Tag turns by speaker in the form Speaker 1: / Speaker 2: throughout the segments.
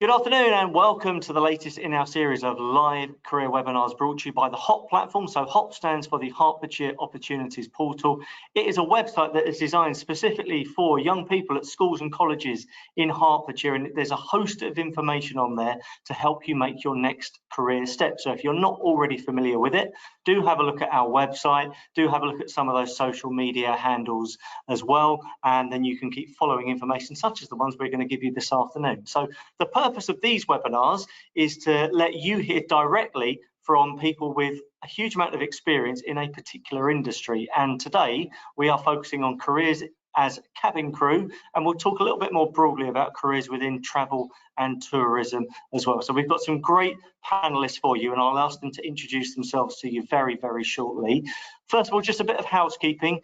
Speaker 1: Good afternoon and welcome to the latest in our series of live career webinars brought to you by the HOP platform. So HOP stands for the Hertfordshire Opportunities Portal. It is a website that is designed specifically for young people at schools and colleges in Hertfordshire, and there's a host of information on there to help you make your next career step. So if you're not already familiar with it, do have a look at our website, do have a look at some of those social media handles as well, and then you can keep following information such as the ones we're going to give you this afternoon. So the purpose of these webinars is to let you hear directly from people with a huge amount of experience in a particular industry. And today we are focusing on careers as cabin crew, and we'll talk a little bit more broadly about careers within travel and tourism as well. So we've got some great panelists for you, and I'll ask them to introduce themselves to you very, very shortly. First of all, just a bit of housekeeping.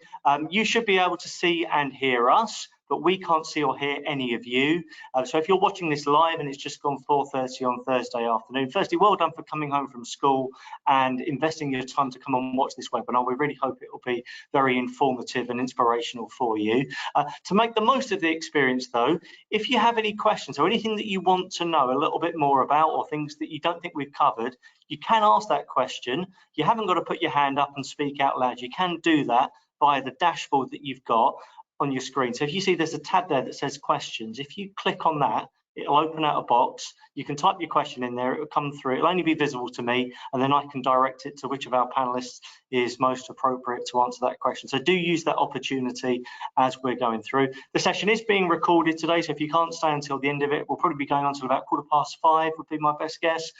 Speaker 1: You should be able to see and hear us, but we can't see or hear any of you. So if you're watching this live and it's just gone 4:30 on Thursday afternoon, firstly, well done for coming home from school and investing your time to come and watch this webinar. We really hope it will be very informative and inspirational for you. To make the most of the experience though, if you have any questions or anything that you want to know a little bit more about, or things that you don't think we've covered, you can ask that question. You haven't got to put your hand up and speak out loud. You can do that via the dashboard that you've got on your screen. So if you see there's a tab there that says questions, if you click on that, it'll open out a box. You can type your question in there, it will come through. It'll only be visible to me, and then I can direct it to which of our panelists is most appropriate to answer that question. So do use that opportunity as we're going through. The session is being recorded today, so if you can't stay until the end of it, we'll probably be going on till about 5:15 would be my best guess.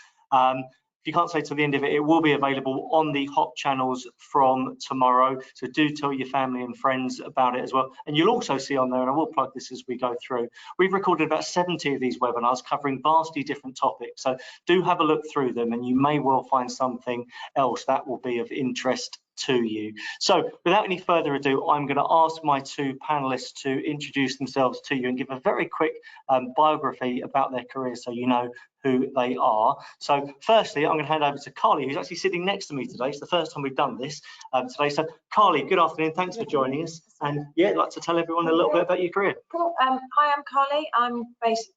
Speaker 1: If you can't stay till the end of it, it will be available on the HOP channels from tomorrow. So do tell your family and friends about it as well. And you'll also see on there, and I will plug this as we go through, we've recorded about 70 of these webinars covering vastly different topics. So do have a look through them, and you may well find something else that will be of interest to you. So without any further ado, I'm going to ask my two panelists to introduce themselves to you and give a very quick biography about their careers so you know who they are. So firstly, I'm going to hand over to Carly, who's actually sitting next to me today. It's the first time we've done this today. So Carly, good afternoon. Thanks for joining us. And yeah, I'd like to tell everyone a little bit about your career.
Speaker 2: Cool. Hi, I'm Carly. I'm based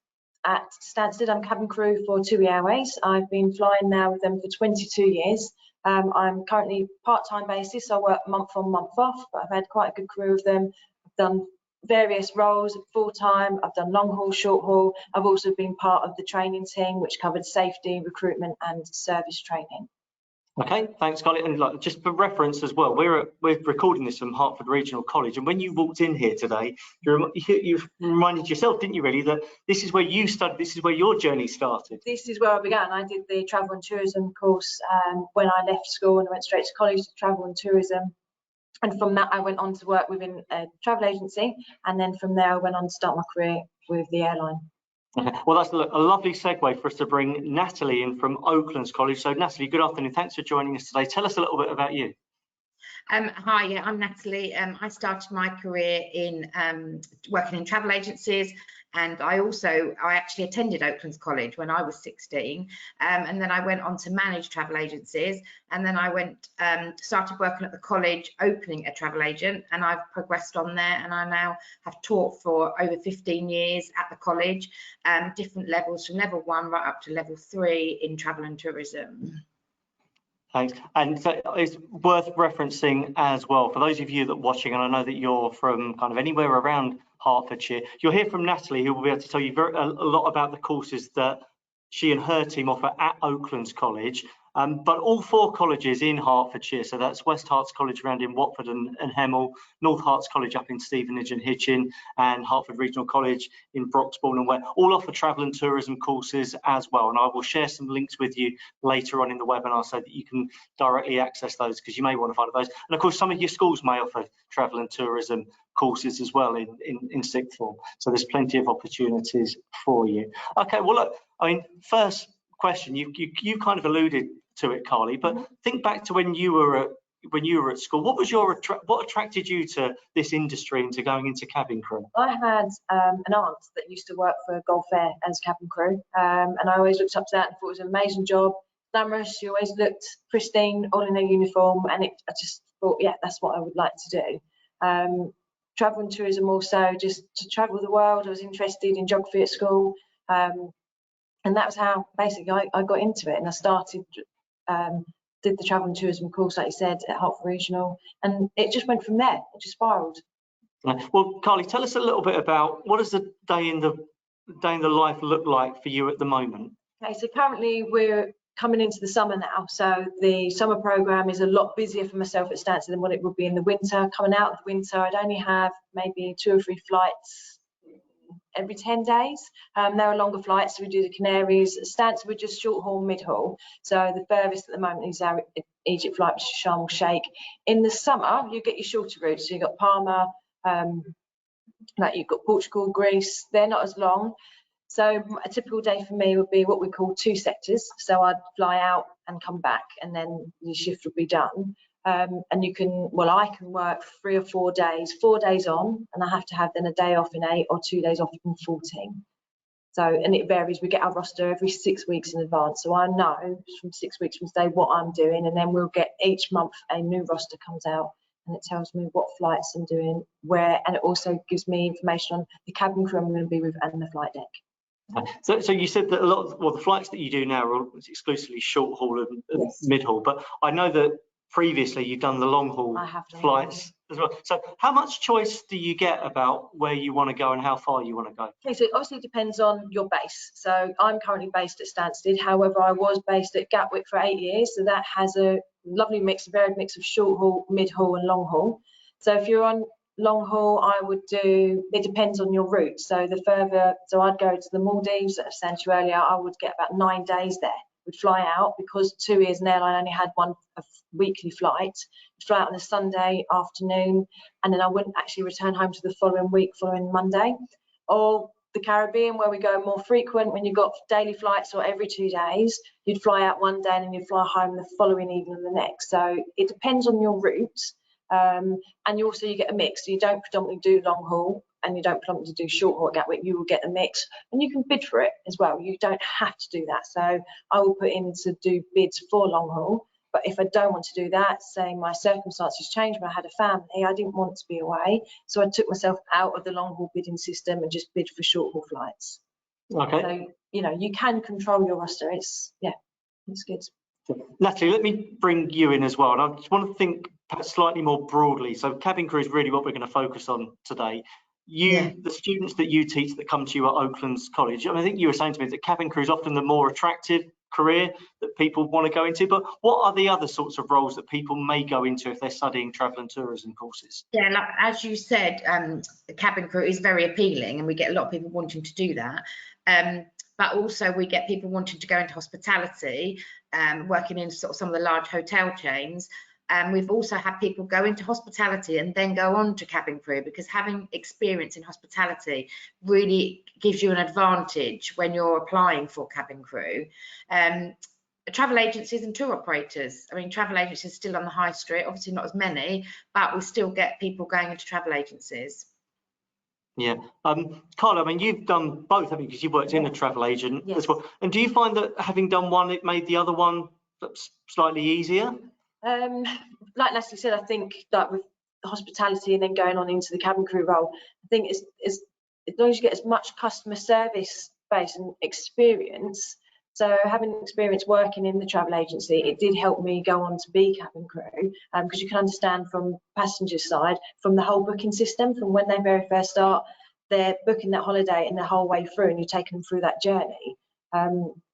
Speaker 2: at Stansted. I'm cabin crew for TUI Airways. I've been flying now with them for 22 years. I'm currently part-time basis, so I work month on, month off, but I've had quite a good career with them. I've done various roles, full-time, I've done long haul, short haul. I've also been part of the training team, which covered safety, recruitment and service training.
Speaker 1: Okay, thanks, Carly. And just for reference as well, we're recording this from Hertford Regional College, and when you walked in here today, you reminded yourself, didn't you, really, that this is where you studied, this is where your journey started.
Speaker 2: This is where I began. I did the travel and tourism course when I left school, and I went straight to college to travel and tourism. And from that, I went on to work within a travel agency, and then from there, I went on to start my career with the airline.
Speaker 1: Okay. Well, that's a lovely segue for us to bring Natalie in from Oaklands College. So Natalie, good afternoon. Thanks for joining us today. Tell us a little bit about you.
Speaker 3: Hi, yeah, I'm Natalie. I started my career in working in travel agencies, and I actually attended Oaklands College when I was 16, and then I went on to manage travel agencies, and then I started working at the college opening a travel agent, and I've progressed on there, and I now have taught for over 15 years at the college, different levels from level 1 right up to level 3 in travel and tourism.
Speaker 1: Thanks. And so it's worth referencing as well, for those of you that are watching, and I know that you're from kind of anywhere around Hertfordshire, you'll hear from Natalie, who will be able to tell you a lot about the courses that she and her team offer at Oaklands College. But all 4 colleges in Hertfordshire, so that's West Herts College around in Watford and Hemel, North Herts College up in Stevenage and Hitchin, and Hertford Regional College in Broxbourne and Ware, all offer travel and tourism courses as well. And I will share some links with you later on in the webinar so that you can directly access those, because you may want to find those. And of course, some of your schools may offer travel and tourism courses as well in sixth form. So there's plenty of opportunities for you. Okay, well, look, I mean, first question, you kind of alluded to it, Carly, but think back to when you were at school. What was what attracted you to this industry and to going into cabin crew?
Speaker 2: I had an aunt that used to work for Gulf Air as cabin crew, and I always looked up to that and thought it was an amazing job, glamorous. She always looked pristine, all in her uniform, and I just thought, yeah, that's what I would like to do. Travel and tourism also, just to travel the world. I was interested in geography at school. And that was how basically I got into it, and I started, did the travel and tourism course, like you said, at Hertford Regional, and it just went from there. It just spiraled.
Speaker 1: Well, Carly, tell us a little bit about what does the day in the life look like for you at the moment?
Speaker 2: Okay, so currently we're coming into the summer now, so the summer programme is a lot busier for myself at Stansted than what it would be in the winter. Coming out of the winter, I'd only have maybe 2 or 3 flights every 10 days. There are longer flights, so we do the Canaries. Stansted, we're just short haul, mid haul. So the furthest at the moment is our Egypt flight, which is Sharm el Sheikh. In the summer, you get your shorter routes. So you've got Palma, like you've got Portugal, Greece. They're not as long. So a typical day for me would be what we call 2 sectors. So I'd fly out and come back, and then the shift would be done. And you can, well, I can work 3 or 4 days, 4 days on, and I have to have then a day off in 8 or 2 days off in 14. So, and it varies. We get our roster every 6 weeks in advance. So I know from 6 weeks from today what I'm doing, and then we'll get each month a new roster comes out, and it tells me what flights I'm doing, where, and it also gives me information on the cabin crew I'm going to be with and the flight deck.
Speaker 1: So you said that a lot of, well, the flights that you do now are exclusively short haul and
Speaker 2: Yes.
Speaker 1: mid haul, but I know that previously you've done the long haul flights as well. So how much choice do you get about where you want to go and how far you want to go?
Speaker 2: Okay, so it obviously depends on your base. So I'm currently based at Stansted. However, I was based at Gatwick for 8 years. So that has a lovely mix, a varied mix of short haul, mid haul and long haul. So if you're on long haul, I would do, it depends on your route. So the further, so I'd go to the Maldives, as I said to you earlier, I would get about 9 days there. Would fly out because 2 years an airline only had one weekly flight. Fly out on a Sunday afternoon, and then I wouldn't actually return home to the following week, following Monday. Or the Caribbean, where we go more frequent, when you've got daily flights or every 2 days, you'd fly out one day and then you'd fly home the following evening and the next. So it depends on your route. And you get a mix. So you don't predominantly do long haul and you don't predominantly do short haul at Gatwick. You will get a mix, and you can bid for it as well. You don't have to do that. So I will put in to do bids for long haul. But if I don't want to do that, say my circumstances changed when I had a family, I didn't want to be away. So I took myself out of the long haul bidding system and just bid for short haul flights.
Speaker 1: Okay.
Speaker 2: So, you can control your roster. It's good.
Speaker 1: Natalie, let me bring you in as well. And I just want to think perhaps slightly more broadly. So cabin crew is really what we're going to focus on today. The students that you teach that come to you at Oaklands College, I think you were saying to me that cabin crew is often the more attractive career that people want to go into, but what are the other sorts of roles that people may go into if they're studying travel and tourism courses?
Speaker 3: Yeah, like, as you said, the cabin crew is very appealing, and we get a lot of people wanting to do that. But also we get people wanting to go into hospitality, working in sort of some of the large hotel chains. We've also had people go into hospitality and then go on to cabin crew, because having experience in hospitality really gives you an advantage when you're applying for cabin crew. Travel agencies and tour operators. I mean, travel agencies still on the high street, obviously not as many, but we still get people going into travel agencies.
Speaker 1: Yeah. Carla, I mean, you've done both, haven't you? Because you've worked in a travel agent as well. And do you find that having done one, it made the other one slightly easier?
Speaker 2: Like Natalie said, I think that with hospitality and then going on into the cabin crew role, I think it's as long as you get as much customer service base and experience. So having experience working in the travel agency, it did help me go on to be cabin crew, because you can understand from passenger side, from the whole booking system, from when they very first start, they're booking that holiday and the whole way through, and you're taking them through that journey.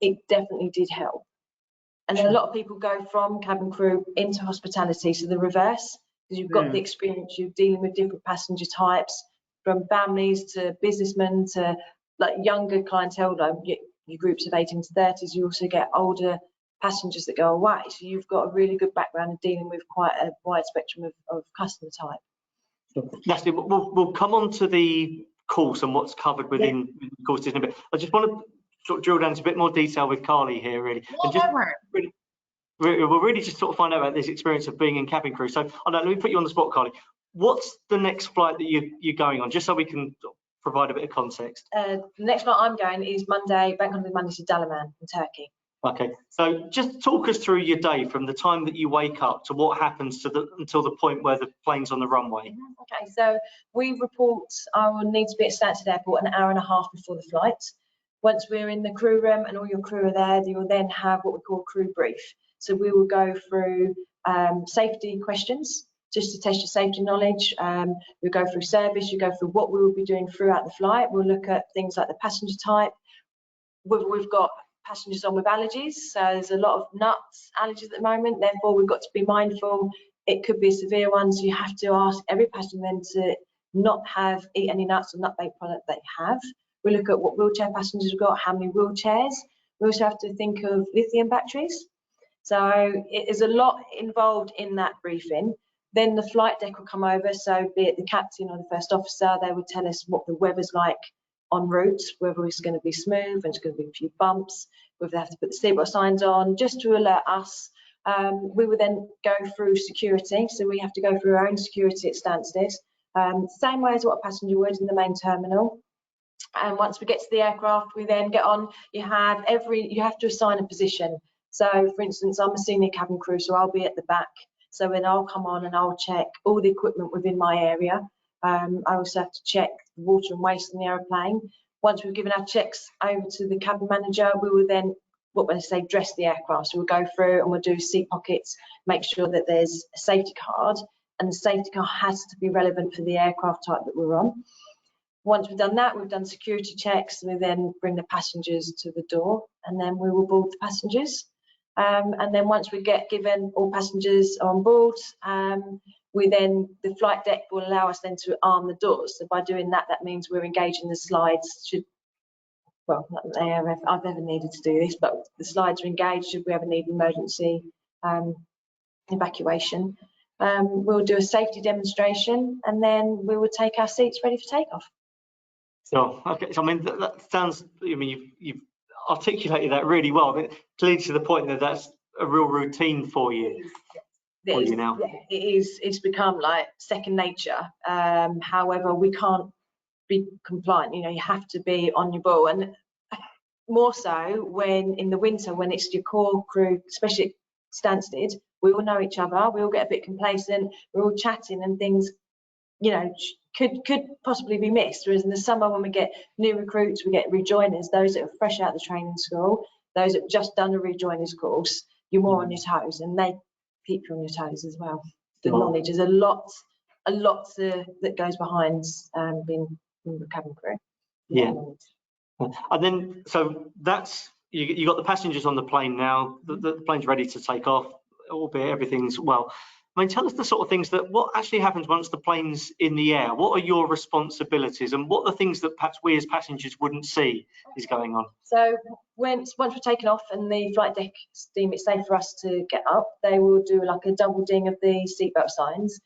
Speaker 2: It definitely did help. And a lot of people go from cabin crew into hospitality, so the reverse, because you've got the experience, you're dealing with different passenger types, from families to businessmen to like younger clientele, like your groups of 18 to 30s. You also get older passengers that go away. So you've got a really good background in dealing with quite a wide spectrum of customer type.
Speaker 1: Natalie, we'll come on to the course and what's covered within the course in a bit. I just want to sort of drill down into a bit more detail with Carly here, really. And just we'll really just sort of find out about this experience of being in cabin crew. So let me put you on the spot, Carly. What's the next flight that you're going on, just so we can provide a bit of context?
Speaker 2: The next flight I'm going is Monday, bank holiday Monday, to Dalaman in Turkey.
Speaker 1: Okay, so just talk us through your day from the time that you wake up to what happens until the point where the plane's on the runway.
Speaker 2: Okay, so we report, I will need to be at Stansted Airport an hour and a half before the flight. Once we're in the crew room and all your crew are there, you'll then have what we call crew brief. So we will go through safety questions just to test your safety knowledge. We'll go through service, you go through what we will be doing throughout the flight. We'll look at things like the passenger type. We've got passengers on with allergies, so there's a lot of nuts allergies at the moment, therefore we've got to be mindful. It could be a severe one, so you have to ask every passenger then to not eat any nuts or nut-based product they have. We look at what wheelchair passengers we've got, how many wheelchairs. We also have to think of lithium batteries. So it is a lot involved in that briefing. Then the flight deck will come over, so be it the captain or the first officer, they would tell us what the weather's like en route, whether it's going to be smooth and it's going to be a few bumps, whether they have to put the seatbelt signs on, just to alert us. We would then go through security, so we have to go through our own security at Stansted, same way as what a passenger would in the main terminal. And once we get to the aircraft, we then get on. You have to assign a position. So, for instance, I'm a senior cabin crew, so I'll be at the back. So then I'll come on and I'll check all the equipment within my area. I also have to check the water and waste in the aeroplane. Once we've given our checks over to the cabin manager, we will then, what they say, dress the aircraft. So we'll go through and we'll do seat pockets, make sure that there's a safety card, and the safety card has to be relevant for the aircraft type that we're on. Once we've done that, we've done security checks, we then bring the passengers to the door, and then we will board the passengers. And then once we get given all passengers on board, the flight deck will allow us then to arm the doors. So by doing that, that means we're engaging the slides. Not that I've ever needed to do this, but the slides are engaged should we ever need emergency evacuation. We'll do a safety demonstration, and then we will take our seats ready for takeoff.
Speaker 1: So, okay, so I mean, that sounds, I mean, you've articulated that really well. I mean, clearly to the point that that's a real routine for you. Now.
Speaker 2: Yeah, it is. It's become like second nature. However, we can't be compliant. You know, you have to be on your ball, and more so when in the winter, when it's your core crew, especially at Stansted, we all know each other. We all get a bit complacent. We're all chatting, and things, you know, could possibly be missed. Whereas in the summer, when we get new recruits, we get rejoiners, those that are fresh out of the training school, those that have just done a rejoiners course, you're more on your toes, and they keep you on your toes as well. The knowledge is a lot that goes behind being in the cabin crew.
Speaker 1: Yeah. And then, so that's, you got the passengers on the plane now, the plane's ready to take off, albeit everything's well. I mean, tell us the sort of things what actually happens once the plane's in the air. What are your responsibilities, and what are the things that perhaps we as passengers wouldn't see is going on?
Speaker 2: So once we're taken off and the flight deck deem it's safe for us to get up, they will do like a double ding of the seatbelt signs,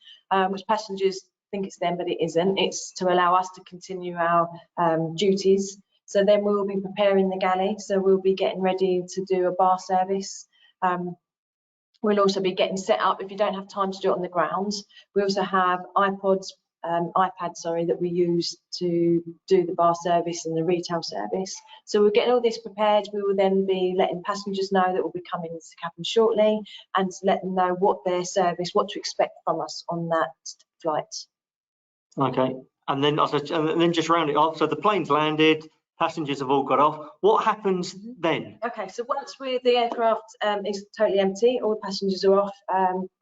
Speaker 2: which passengers think it's them, but it isn't. It's to allow us to continue our duties. So then we'll be preparing the galley. So we'll be getting ready to do a bar service. We'll also be getting set up if you don't have time to do it on the ground. We also have iPads, that we use to do the bar service and the retail service. So we're getting all this prepared. We will then be letting passengers know that we'll be coming into the cabin shortly, and to let them know what their service, what to expect from us on that flight. Okay.
Speaker 1: And then just round it off. So the plane's landed, passengers have all got off. What happens then?
Speaker 2: Okay, so once the aircraft is totally empty, all the passengers are off,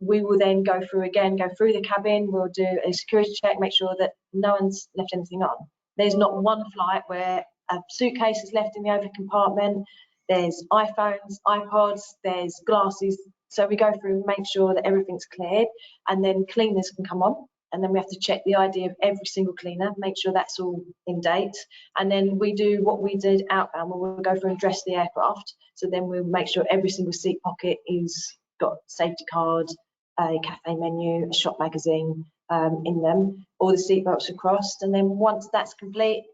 Speaker 2: we will then go through the cabin. We'll do a security check, make sure that no one's left anything on. There's not one flight where a suitcase is left in the overhead compartment. There's iPhones, iPods, there's glasses. So we go through and make sure that everything's cleared, and then cleaners can come on. And then we have to check the ID of every single cleaner, make sure that's all in date. And then we do what we did outbound, where we'll go through and dress the aircraft. So then we'll make sure every single seat pocket is got safety card, a cafe menu, a shop magazine in them. All the seat belts are crossed. And then once that's complete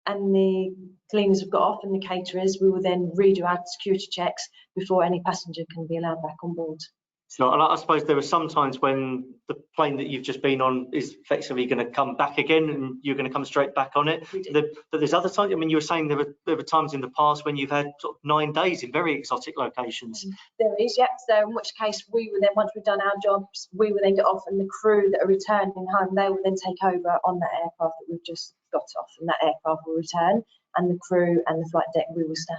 Speaker 2: and the cleaners have got off and the caterers, we will then redo our security checks before any passenger can be allowed back on board.
Speaker 1: So I suppose there are some times when the plane that you've just been on is effectively going to come back again, and you're going to come straight back on it. But there's other times. I mean, you were saying there were times in the past when you've had sort of 9 days in very exotic locations.
Speaker 2: There is, yeah. So in which case we will then, once we've done our jobs, we will then get off, and the crew that are returning home, they will then take over on that aircraft that we've just got off, and that aircraft will return. and the crew and the flight deck, we will stay.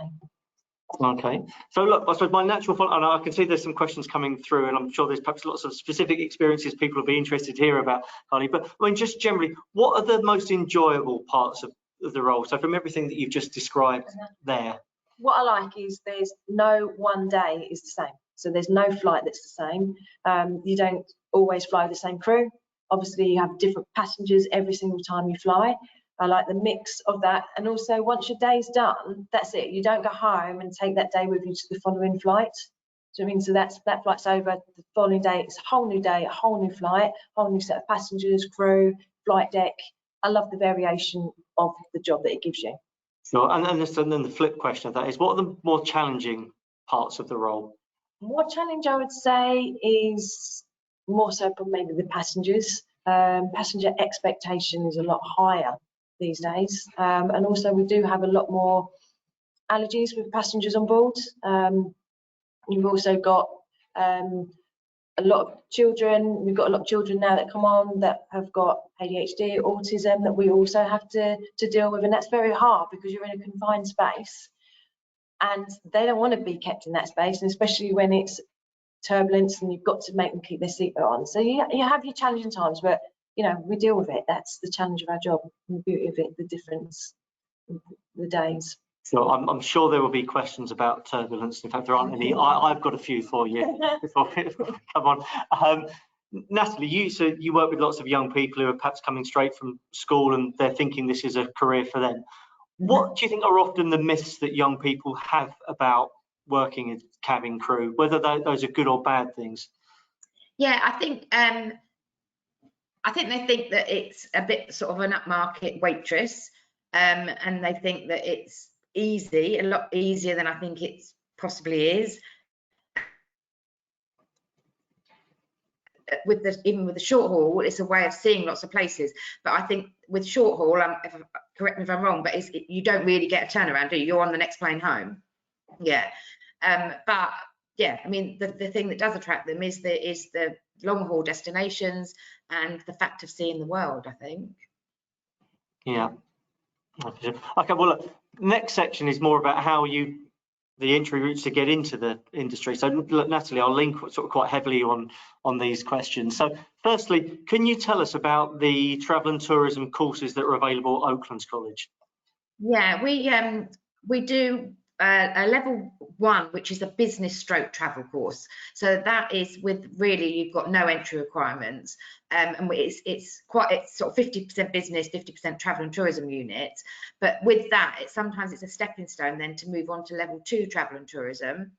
Speaker 1: Okay, so look, I suppose my natural follow, and I can see there's some questions coming through, and I'm sure there's perhaps lots of specific experiences people will be interested to hear about, Carly. But I mean, just generally, what are the most enjoyable parts of the role? So from everything that you've just described there.
Speaker 2: What I like is there's no one day is the same. So there's no flight that's the same. You don't always fly with the same crew. Obviously, you have different passengers every single time you fly. I like the mix of that. And also, once your day's done, that's it. You don't go home and take that day with you to the following flight. So I mean, so that flight's over. The following day, it's a whole new day, a whole new flight, whole new set of passengers, crew, flight deck. I love the variation of the job that it gives you.
Speaker 1: Sure. And then the flip question of that is, what are the more challenging parts of the role?
Speaker 2: More challenge, I would say, is more so for maybe the passengers. Passenger expectation is a lot higher these days, and also we do have a lot more allergies with passengers on board. You've also got a lot of children. We've got a lot of children now that come on that have got ADHD, autism, that we also have to deal with, and that's very hard because you're in a confined space and they don't want to be kept in that space, and especially when it's turbulence and you've got to make them keep their seatbelt on. So you have your challenging times, but you know, we deal with it. That's the challenge of our job, and the beauty of it, the difference in the days.
Speaker 1: So I'm sure there will be questions about turbulence. In fact, there aren't any. I've got a few for you. Come on. Natalie, you work with lots of young people who are perhaps coming straight from school and they're thinking this is a career for them. What do you think are often the myths that young people have about working as cabin crew, whether those are good or bad things?
Speaker 3: Yeah, I think they think that it's a bit sort of an upmarket waitress, and they think that it's easy, a lot easier than I think it possibly is. Even with the short haul, it's a way of seeing lots of places. But I think with short haul, correct me if I'm wrong, but you don't really get a turnaround, do you? You're on the next plane home. Yeah. But yeah, I mean, the thing that does attract them is the long haul destinations and the fact of seeing the world, I think.
Speaker 1: Yeah. Okay, well, look, next section is more about how the entry routes to get into the industry. So look, Natalie, I'll link sort of quite heavily on these questions. So firstly, can you tell us about the travel and tourism courses that are available at Oaklands College?
Speaker 3: Yeah, we do a level 1, which is a business stroke travel course. So that is with really, you've got no entry requirements, and it's sort of 50% business, 50% travel and tourism unit. But with that, sometimes it's a stepping stone then to move on to level 2 travel and tourism.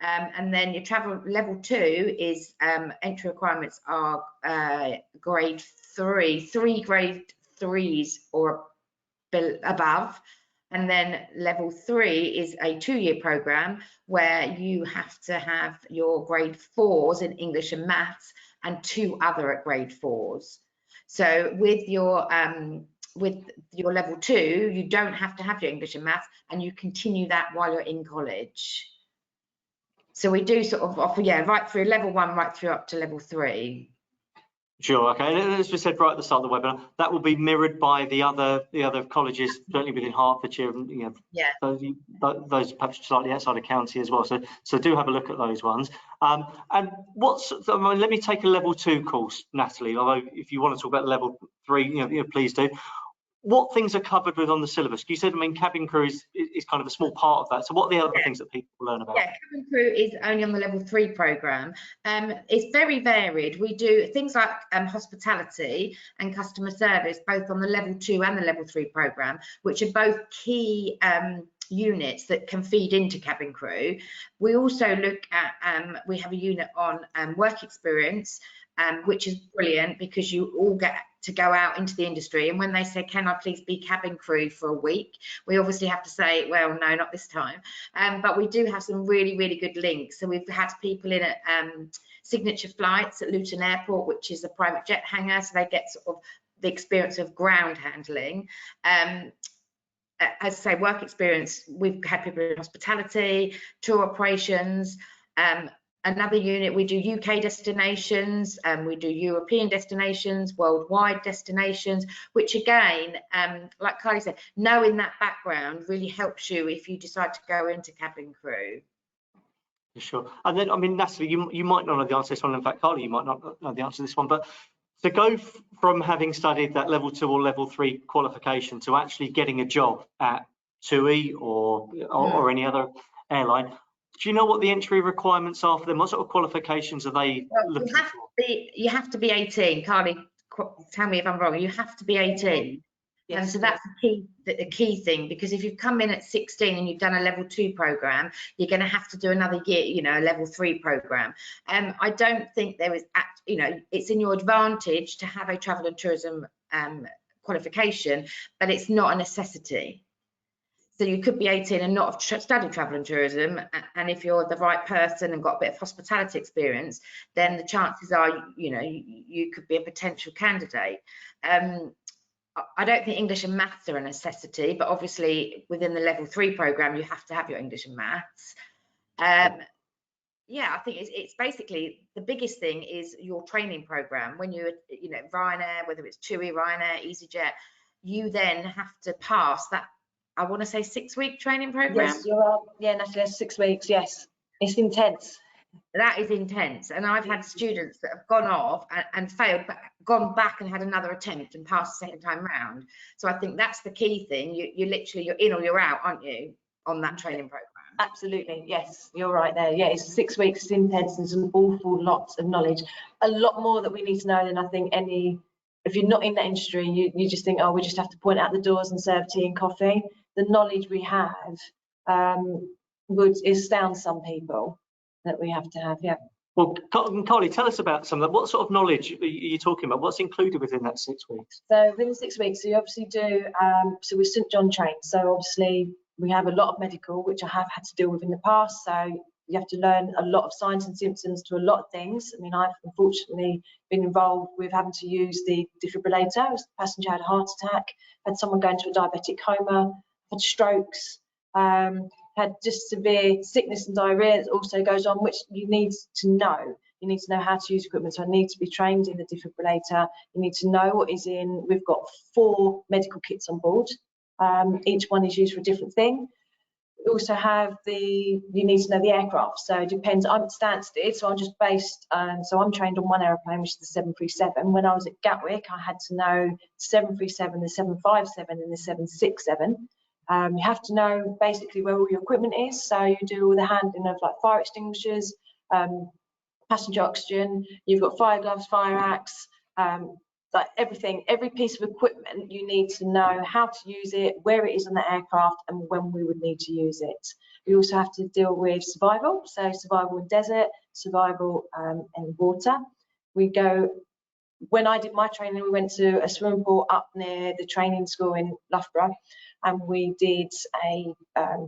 Speaker 3: And then your travel level 2 is entry requirements are grade 3 grade 3s or above. And then level 3 is a 2-year program where you have to have your grade 4s in English and maths and 2 other at grade 4s. So with your level 2, you don't have to have your English and maths, and you continue that while you're in college. So we do sort of offer, yeah, right through level 1, right through up to level 3.
Speaker 1: Sure. Okay. And as we said right at the start of the webinar, that will be mirrored by the other colleges, certainly within Hertfordshire, you know,
Speaker 3: yeah,
Speaker 1: those perhaps slightly outside of county as well. So do have a look at those ones. And let me take a level 2 course, Natalie. Although if you want to talk about level 3, you know, please do. What things are covered with on the syllabus? You said, I mean, cabin crew is kind of a small part of that. So what are the other things that people learn about?
Speaker 3: Yeah, cabin crew is only on the level 3 program. It's very varied. We do things like hospitality and customer service, both on the level 2 and the level 3 program, which are both key units that can feed into cabin crew. We also look at, we have a unit on work experience, which is brilliant because you all get to go out into the industry, and when they say, can I please be cabin crew for a week, we obviously have to say, well, no, not this time. But we do have some really, really good links. So we've had people in at Signature Flights at Luton Airport, which is a private jet hangar, so they get sort of the experience of ground handling. As I say, work experience, we've had people in hospitality, tour operations, another unit, we do UK destinations, we do European destinations, worldwide destinations, which again, like Kylie said, knowing that background really helps you if you decide to go into cabin crew.
Speaker 1: Sure. And then, I mean, Natalie, you might not know the answer to this one. In fact, Carly, you might not know the answer to this one. But to go from having studied that level 2 or level 3 qualification to actually getting a job at TUI or any other airline, do you know what the entry requirements are for them? What sort of qualifications are they looking for?
Speaker 3: You have to be 18. Carly, tell me if I'm wrong. You have to be 18. Yes, and so that's the key thing, because if you've come in at 16 and you've done a level 2 program, you're going to have to do another year, you know, a level 3 program. I don't think there is, you know, it's in your advantage to have a travel and tourism qualification, but it's not a necessity. So you could be 18 and not have studied travel and tourism, and if you're the right person and got a bit of hospitality experience, then the chances are, you know, you could be a potential candidate. I don't think English and maths are a necessity, but obviously within the level 3 program, you have to have your English and maths. Yeah, I think it's basically the biggest thing is your training program. When you know, Ryanair, whether it's TUI, Ryanair, EasyJet, you then have to pass that, I want to say 6-week training program.
Speaker 2: Yes, you're right. Yeah, Natalie, 6 weeks. Yes, it's intense.
Speaker 3: That is intense, and I've had students that have gone off and failed, but gone back and had another attempt and passed the second time round. So I think that's the key thing. You're literally, you're in or you're out, aren't you, on that training program?
Speaker 2: Absolutely, yes, you're right there. Yeah, it's 6 weeks, it's intense, there's an awful lot of knowledge, a lot more that we need to know than I think any. If you're not in that industry, you just think, oh, we just have to point out the doors and serve tea and coffee. The knowledge we have would astound some people that we have to have. Yeah.
Speaker 1: Well, Carly, tell us about some of that. What sort of knowledge are you talking about? What's included within that 6 weeks?
Speaker 2: So within the 6 weeks, so you obviously do, so we're St John trained. So obviously we have a lot of medical, which I have had to deal with in the past. So you have to learn a lot of signs and symptoms to a lot of things. I mean, I've unfortunately been involved with having to use the defibrillator. The passenger had a heart attack, had someone go into a diabetic coma, had strokes, had just severe sickness and diarrhea that also goes on, which you need to know. You need to know how to use equipment. So I need to be trained in the defibrillator. You need to know what is in. We've got 4 medical kits on board. Each one is used for a different thing. We also have you need to know the aircraft. So it depends. I'm at Stansted, so I'm just based, so I'm trained on one aeroplane, which is the 737. When I was at Gatwick, I had to know the 737, the 757 and the 767. You have to know basically where all your equipment is. So you do all the handling of like fire extinguishers, passenger oxygen, you've got fire gloves, fire axe, like everything, every piece of equipment, you need to know how to use it, where it is on the aircraft and when we would need to use it. We also have to deal with survival, so survival in desert, survival in water. When I did my training, we went to a swimming pool up near the training school in Loughborough, and we did a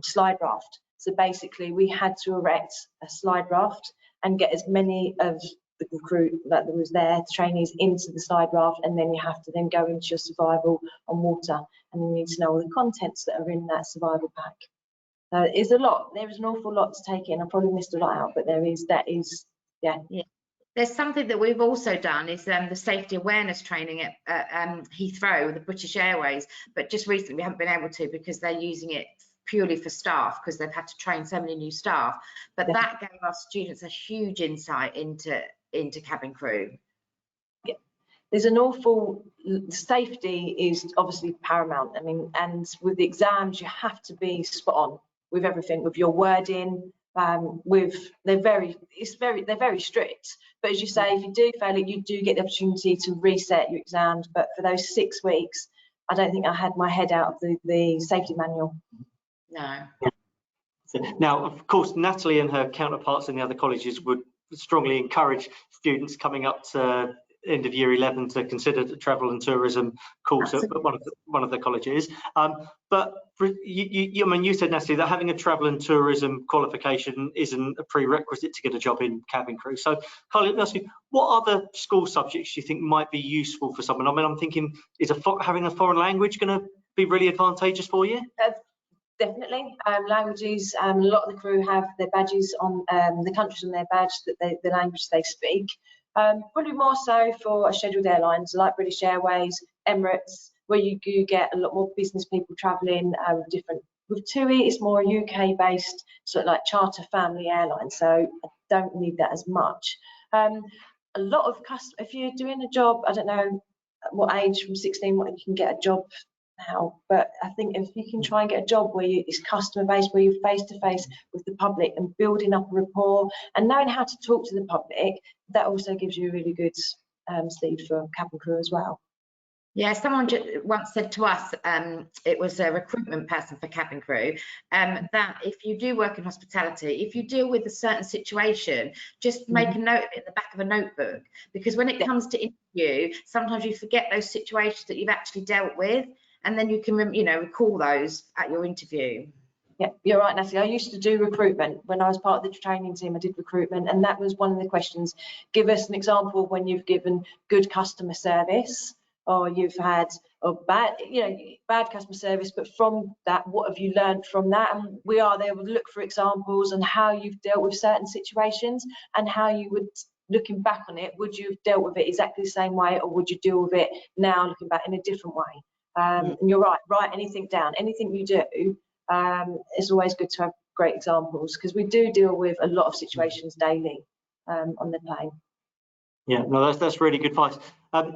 Speaker 2: slide raft. So basically we had to erect a slide raft and get as many of the crew that was there, the trainees, into the slide raft, and then you have to then go into your survival on water, and you need to know all the contents that are in that survival pack. So it is a lot. There is an awful lot to take in. I probably missed a lot out, but yeah.
Speaker 3: There's something that we've also done is the safety awareness training at Heathrow, the British Airways, but just recently we haven't been able to because they're using it purely for staff because they've had to train so many new staff. But that gave our students a huge insight into cabin crew.
Speaker 2: Yeah. There's an awful, safety is obviously paramount. I mean, and with the exams, you have to be spot on with everything, with your wording. They're very strict. But as you say, if you do fail it, you do get the opportunity to reset your exams. But for those 6 weeks, I don't think I had my head out of the safety manual.
Speaker 3: No.
Speaker 1: Now, of course, Natalie and her counterparts in the other colleges would strongly encourage students coming up to end of year 11 to consider the travel and tourism course at one of the colleges. But I mean, you said, Natalie, that having a travel and tourism qualification isn't a prerequisite to get a job in cabin crew. So, Carly, let me ask you, what other school subjects do you think might be useful for someone? I mean, I'm thinking, is having a foreign language going to be really advantageous for you?
Speaker 2: Definitely. Languages, a lot of the crew have their badges on, the countries on their badge, that the language they speak. Probably more so for scheduled airlines like British Airways, Emirates, where you do get a lot more business people travelling with different. With TUI, it's more a UK-based sort of like charter family airline, so I don't need that as much. A lot of if you're doing a job, I don't know at what age, from 16, what you can get a job now, but I think if you can try and get a job where it's customer based, where you're face to face with the public and building up a rapport and knowing how to talk to the public, that also gives you a really good sleeve for cabin crew as well.
Speaker 3: Yeah, someone once said to us, it was a recruitment person for cabin crew, that if you do work in hospitality, if you deal with a certain situation, just make a note of it in the back of a notebook, because when it comes to interview, sometimes you forget those situations that you've actually dealt with, and then you can, recall those at your interview.
Speaker 2: Yeah, you're right, Natalie. I used to do recruitment. When I was part of the training team, I did recruitment, and that was one of the questions. Give us an example of when you've given good customer service, or you've had bad customer service, but from that, what have you learned from that? And we are there, would look for examples on how you've dealt with certain situations and how you would, looking back on it, would you have dealt with it exactly the same way, or would you deal with it now looking back in a different way? And you're right, write anything down, anything you do. It's always good to have great examples, because we do deal with a lot of situations daily on the plane.
Speaker 1: Yeah, no, that's really good advice.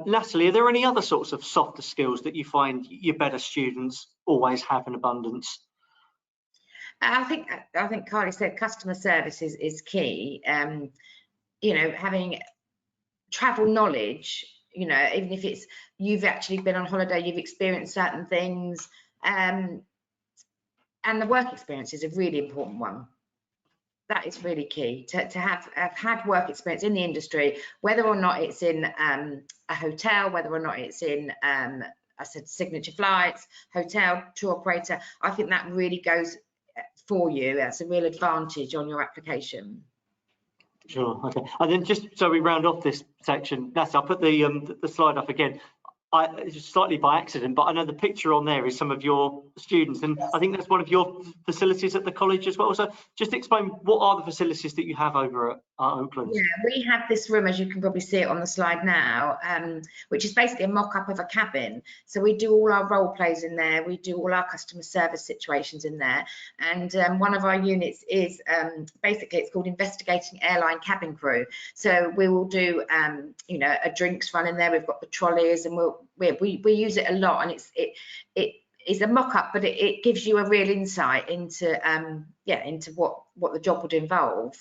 Speaker 1: Natalie, are there any other sorts of softer skills that you find your better students always have in abundance?
Speaker 3: I think Carly said customer service is key. Having travel knowledge, even if it's you've actually been on holiday, you've experienced certain things, and the work experience is a really important one. That is really key, to have had work experience in the industry, whether or not it's in a hotel, whether or not it's in, I said Signature Flights, hotel, tour operator. I think that really goes for you. That's a real advantage on your application.
Speaker 1: Sure. Okay. And then just so we round off this section, Natalie, I'll put the slide up again. It's slightly by accident, but I know the picture on there is some of your students, and I think that's one of your facilities at the college as well. So just explain, what are the facilities that you have over at Oaklands?
Speaker 3: Yeah, we have this room, as you can probably see it on the slide now, which is basically a mock-up of a cabin. So we do all our role plays in there, we do all our customer service situations in there, and one of our units is basically, it's called Investigating Airline Cabin Crew. So we will do a drinks run in there. We've got the trolleys, and we use it a lot, and it is a mock-up, but it gives you a real insight into into what the job would involve.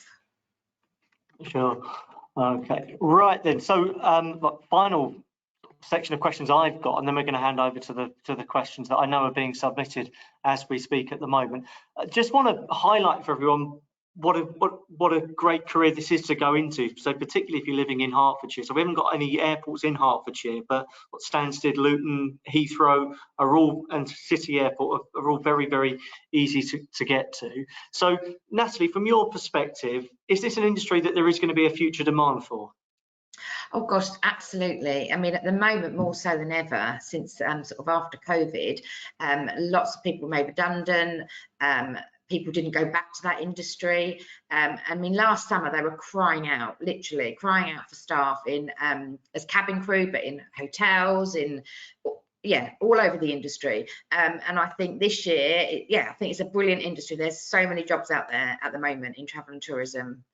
Speaker 1: Sure. Okay. Right then. So final section of questions I've got, and then we're going to hand over to the questions that I know are being submitted as we speak at the moment. I just want to highlight for everyone what a great career this is to go into. So particularly if you're living in Hertfordshire. So we haven't got any airports in Hertfordshire, but Stansted, Luton, Heathrow are all, and City Airport are all very, very easy to get to. So Natalie, from your perspective, is this an industry that there is going to be a future demand for?
Speaker 3: Oh gosh, absolutely. I mean, at the moment, more so than ever, since sort of after COVID, lots of people made redundant. People didn't go back to that industry. I mean, last summer they were crying out, literally crying out for staff in as cabin crew, but in hotels, all over the industry. And I think this year, I think it's a brilliant industry. There's so many jobs out there at the moment in travel and tourism.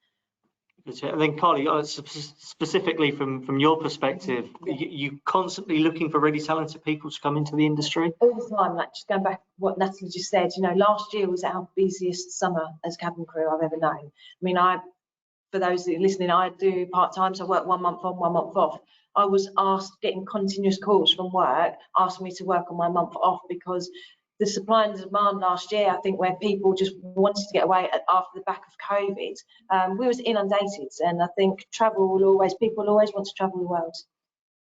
Speaker 1: And then Carly, specifically from your perspective, you constantly looking for really talented people to come into the industry?
Speaker 2: All the time, like just going back what Natalie just said, last year was our busiest summer as cabin crew I've ever known. I mean, for those that are listening, I do part-time, so I work 1 month on, 1 month off. I was getting continuous calls from work asking me to work on my month off, because the supply and demand last year, I think, where people just wanted to get away after the back of COVID, we was inundated. And I think people always want to travel the world.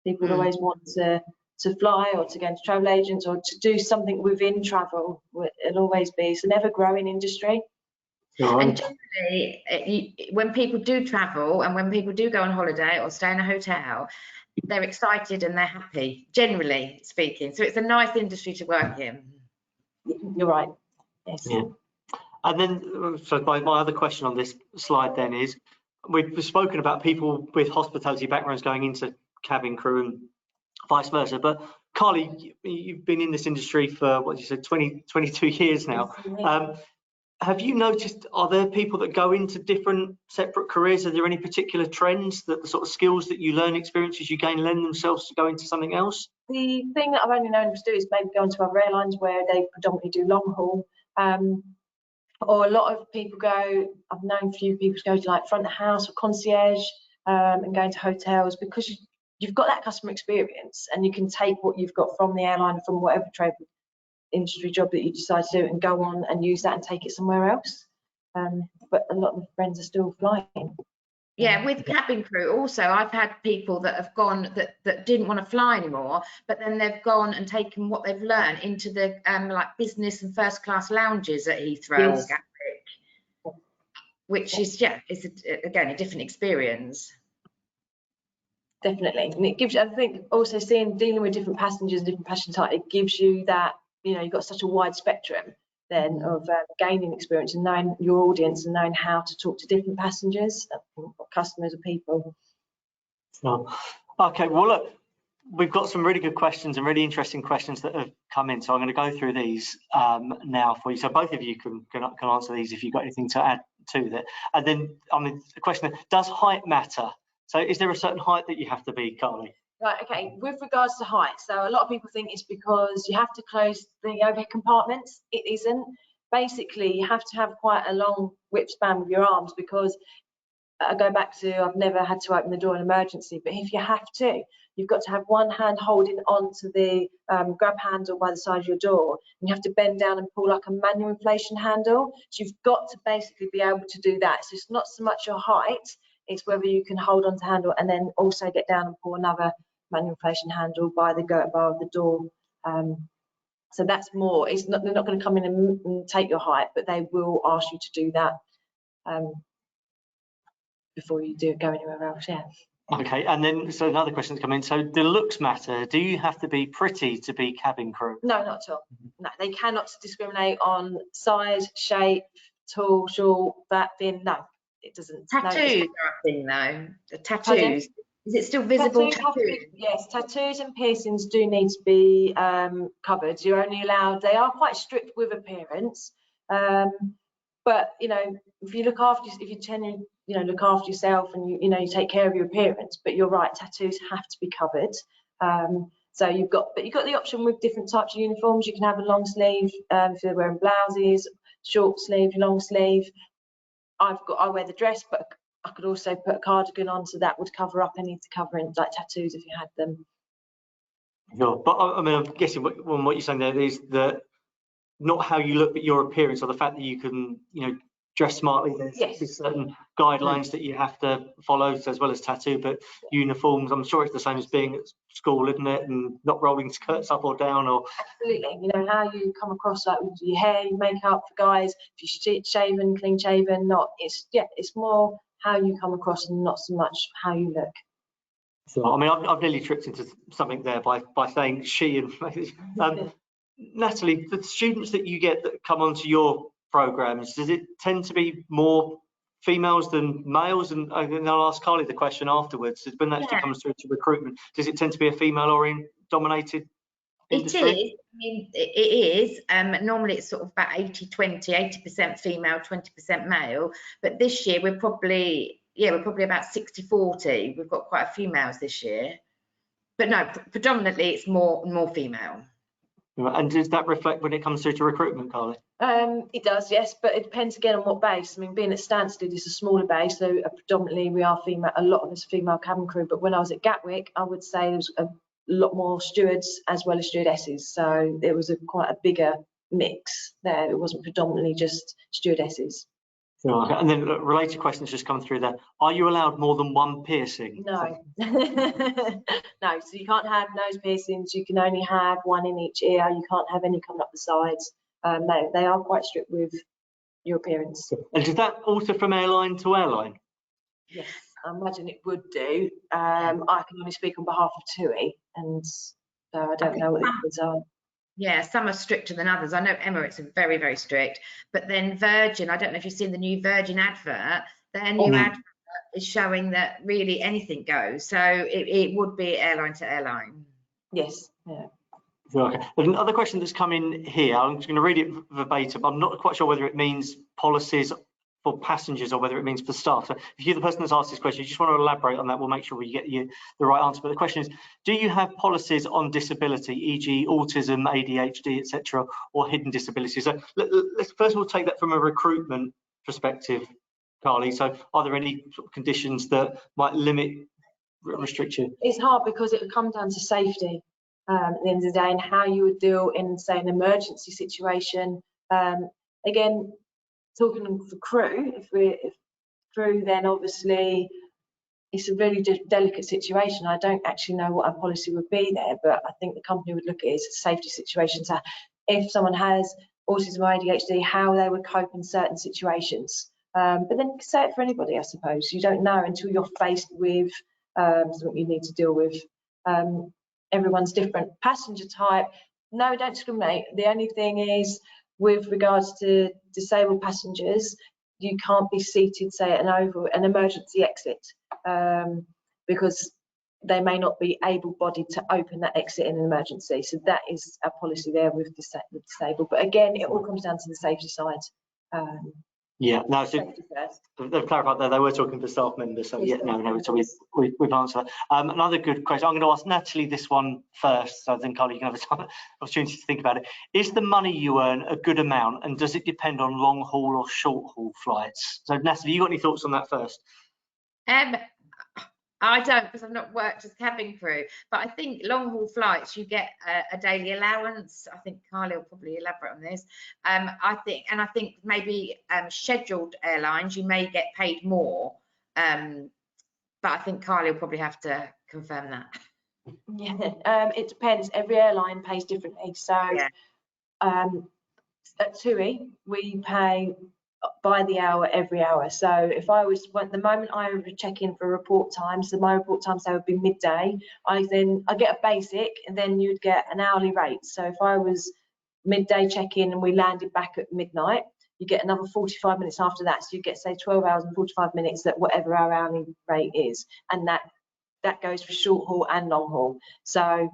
Speaker 2: People always want to fly, or to go into travel agents, or to do something within travel. It'll always be. It's an ever-growing industry.
Speaker 3: And generally, when people do travel and when people do go on holiday or stay in a hotel, they're excited and they're happy, generally speaking. So it's a nice industry to work in.
Speaker 2: You're right. Yes.
Speaker 1: Yeah. And then, so my other question on this slide then is, we've spoken about people with hospitality backgrounds going into cabin crew and vice versa, but Carly, you've been in this industry for, what you said, 22 years now. Have you noticed, are there people that go into different separate careers? Are there any particular trends that the sort of skills that you learn, experiences you gain, lend themselves to go into something else?
Speaker 2: The thing that I've only known to do is maybe go into other airlines where they predominantly do long haul. Or a lot of people go, I've known a few people go to like front of house or concierge and go into hotels, because you've got that customer experience and you can take what you've got from the airline, from whatever trade industry job that you decide to do, and go on and use that and take it somewhere else. But a lot of friends are still flying.
Speaker 3: Yeah, with cabin crew also, I've had people that have gone that didn't want to fly anymore, but then they've gone and taken what they've learned into the like business and first class lounges at Heathrow or Gatwick, which is it's again a different experience.
Speaker 2: Definitely, and it gives you, I think, also dealing with different passengers and different passenger types, it gives you that, you know, you've got such a wide spectrum then of gaining experience and knowing your audience and knowing how to talk to different passengers, customers, or people.
Speaker 1: Oh. Okay, well look, we've got some really good questions and really interesting questions that have come in, so I'm going to go through these now for you. So both of you can answer these if you've got anything to add to that. And then, I mean, the question: does height matter? So is there a certain height that you have to be, Carly?
Speaker 2: Right, okay, with regards to height, so a lot of people think it's because you have to close the overhead compartments. It isn't. Basically, you have to have quite a long whip span with your arms, because I go back to, I've never had to open the door in emergency, but if you have to, you've got to have one hand holding onto the grab handle by the side of your door, and you have to bend down and pull like a manual inflation handle. So you've got to basically be able to do that. So it's not so much your height, it's whether you can hold on to handle and then also get down and pull another manual inflation handle by the girder bar of the door. So that's more, it's not, they're not going to come in and take your height, but they will ask you to do that before you do go anywhere else. Yeah.
Speaker 1: Okay, and then so another question's come in. So do looks matter? Do you have to be pretty to be cabin crew?
Speaker 2: No, not at all. No, they cannot discriminate on size, shape, tall, short, that, thin. No, it doesn't.
Speaker 3: Tattoos are a thing though. The tattoos. Is it still visible? Tattoos?
Speaker 2: Yes, tattoos and piercings do need to be covered. You're only allowed, they are quite strict with appearance. But, you know, if you look after, if you tend to, you know, look after yourself and you know, you take care of your appearance, but you're right, tattoos have to be covered. So you've got the option with different types of uniforms. You can have a long sleeve if they're wearing blouses, short sleeve, long sleeve. I wear the dress, but I could also put a cardigan on, so that would cover up any covering like tattoos if you had them.
Speaker 1: Sure, but I mean, I'm guessing what you're saying there is that not how you look, but your appearance, or the fact that you can, you know, dress smartly. There's certain guidelines that you have to follow, as well as tattoo. But uniforms, I'm sure it's the same as being at school, isn't it? And not rolling skirts up or down, or
Speaker 2: absolutely. You know how you come across, like with your hair, your makeup for guys. If you're shaven, clean shaven, not. It's more how you come across and not so much how you look.
Speaker 1: So, I mean, I've nearly tripped into something there by saying she. And Natalie, the students that you get that come onto your programs, does it tend to be more females than males? And I'll ask Carly the question afterwards. When that actually comes through to recruitment, does it tend to be a female-dominated industry?
Speaker 3: It is. I mean, it is. Normally it's sort of about 80-20, 80% female, 20% male. But this year we're probably about 60-40. We've got quite a few males this year. But no, predominantly it's more female.
Speaker 1: And does that reflect when it comes through to recruitment, Carly?
Speaker 2: It does, yes, but it depends again on what base. I mean, being at Stansted is a smaller base, so predominantly we are female. A lot of us female cabin crew. But when I was at Gatwick, I would say there was a lot more stewards as well as stewardesses. So there was quite a bigger mix there. It wasn't predominantly just stewardesses.
Speaker 1: Okay. And then related questions just come through there. Are you allowed more than one piercing?
Speaker 2: No. No, so you can't have nose piercings. You can only have one in each ear. You can't have any coming up the sides. No, they are quite strict with your appearance.
Speaker 1: And does that alter from airline to airline?
Speaker 2: Yes, I imagine it would do. I can only speak on behalf of TUI, and so I don't know what the others are.
Speaker 3: Yeah, some are stricter than others. I know Emirates are very, very strict, but then Virgin, I don't know if you've seen the new Virgin advert, their new advert is showing that really anything goes. So it would be airline to airline.
Speaker 2: Yes. Yeah.
Speaker 1: Okay. Another question that's come in here, I'm just going to read it verbatim. I'm not quite sure whether it means policies for passengers or whether it means for staff. So if you're the person that's asked this question, you just want to elaborate on that, we'll make sure we get you the right answer. But the question is, do you have policies on disability, e.g. autism, ADHD, etc., or hidden disabilities? So let's first of all take that from a recruitment perspective, Carly. So are there any sort of conditions that might limit, restrict you?
Speaker 2: It's hard because it would come down to safety at the end of the day, and how you would deal in, say, an emergency situation. Again, talking for crew, if crew, then obviously it's a really delicate situation. I don't actually know what our policy would be there, but I think the company would look at it as a safety situation. So if someone has autism or ADHD, how they would cope in certain situations. But then you can say it for anybody, I suppose. You don't know until you're faced with something you need to deal with. Everyone's different. Passenger type, no, don't discriminate. The only thing is, with regards to disabled passengers, you can't be seated, say, at an emergency exit, because they may not be able-bodied to open that exit in an emergency. So that is our policy there with disabled. But again, it all comes down to the safety side.
Speaker 1: Yeah, no, so
Speaker 2: Safety first.
Speaker 1: they've clarified that they were talking for staff members. So
Speaker 2: Yes,
Speaker 1: yeah, no, so we've answered that. Another good question. I'm going to ask Natalie this one first, so then Carly, you can have an opportunity to think about it. Is the money you earn a good amount, and does it depend on long haul or short haul flights? So Natalie, you got any thoughts on that first?
Speaker 3: I don't, because I've not worked as cabin crew, but I think long haul flights, you get a daily allowance. I think Carly will probably elaborate on this. I think maybe scheduled airlines, you may get paid more, but I think Carly will probably have to confirm that.
Speaker 2: Yeah, it depends. Every airline pays differently. So
Speaker 3: Yeah.
Speaker 2: At TUI, we pay by the hour, every hour. So if I was, the moment I would check in for report times, so my report times, they would be midday. I get a basic, and then you'd get an hourly rate. So if I was midday check-in and we landed back at midnight, you get another 45 minutes after that. So you get, say, 12 hours and 45 minutes at whatever our hourly rate is. And that goes for short haul and long haul. So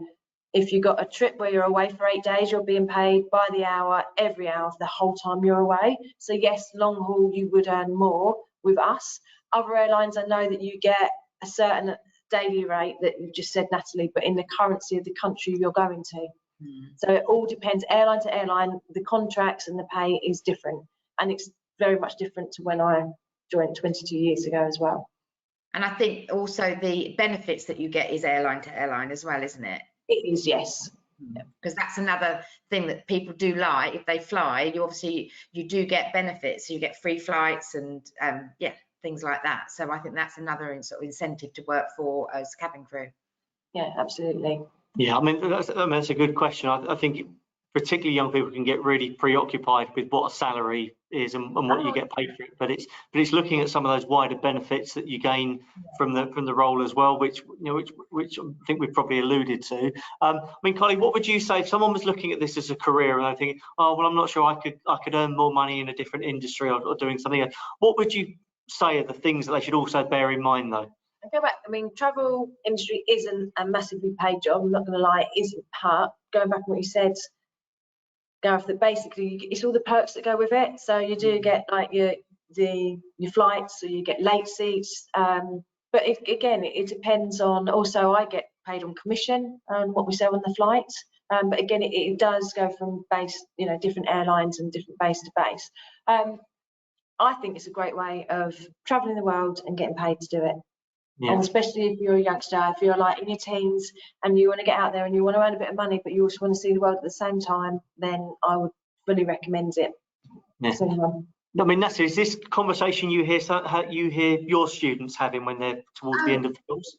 Speaker 2: if you've got a trip where you're away for 8 days, you're being paid by the hour, every hour, for the whole time you're away. So yes, long haul, you would earn more with us. Other airlines, I know that you get a certain daily rate that you've just said, Natalie, but in the currency of the country you're going to. So it all depends, airline to airline, the contracts and the pay is different. And it's very much different to when I joined 22 years ago as well.
Speaker 3: And I think also the benefits that you get is airline to airline as well, isn't it?
Speaker 2: It is, yes.
Speaker 3: Because that's another thing that people do like. If they fly, you do get benefits. So you get free flights and yeah, things like that. So I think that's another sort of incentive to work for as cabin crew.
Speaker 2: Yeah, absolutely.
Speaker 1: Yeah, I mean that's a good question. I think particularly young people can get really preoccupied with what a salary is and what you get paid for it, but it's looking at some of those wider benefits that you gain from the role as well, which I think we've probably alluded to. I mean, Carly, what would you say if someone was looking at this as a career and they're thinking, oh well, I'm not sure I could earn more money in a different industry or doing something else? What would you say are the things that they should also bear in mind though?
Speaker 2: I mean, travel industry isn't a massively paid job. I'm not going to lie, it isn't. But going back on what you said, Gareth, that basically it's all the perks that go with it. So you do get like your flights, so you get late seats. But again, it depends on. Also, I get paid on commission on what we sell on the flights. But again, it does go from base, different airlines and different base to base. I think it's a great way of traveling the world and getting paid to do it. Yeah. And especially if you're a youngster, if you're like in your teens and you want to get out there and you want to earn a bit of money, but you also want to see the world at the same time, then I would fully recommend it.
Speaker 1: Yeah. I mean, Natalie, is this conversation you hear your students having when they're towards the end of the course?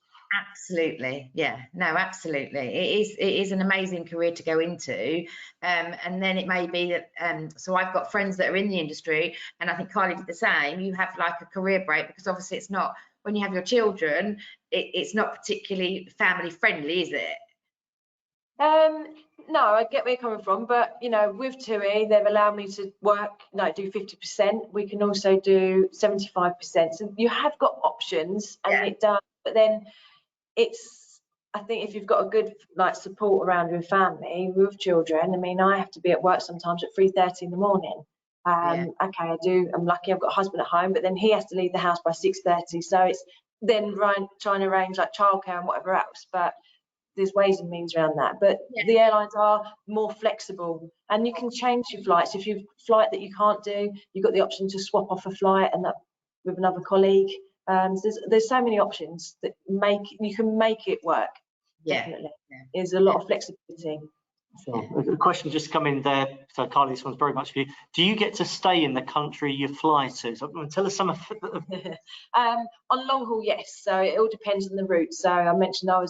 Speaker 3: Absolutely, yeah, no, absolutely. It is an amazing career to go into, and then it may be that. So I've got friends that are in the industry, and I think Carly did the same. You have like a career break because obviously it's not. When you have your children, it's not particularly family friendly, is it?
Speaker 2: No, I get where you're coming from, but you know, with TUI, they've allowed me to do 50%. We can also do 75%. So you have got options, and it does. But then I think if you've got a good support around your family with children. I mean, I have to be at work sometimes at 3:30 in the morning. Okay, I'm lucky I've got a husband at home, but then he has to leave the house by 6:30. So it's then trying to arrange childcare and whatever else. But there's ways and means around that. But the airlines are more flexible, and you can change your flights. If you've a flight that you can't do, you've got the option to swap off a flight and that with another colleague. There's so many options that you can make it work. Definitely, there's a lot of flexibility.
Speaker 1: So a question just come in there. So Carly, this one's very much for you. Do you get to stay in the country you fly to? So tell us some of
Speaker 2: on long haul, yes. So it all depends on the route. So I mentioned a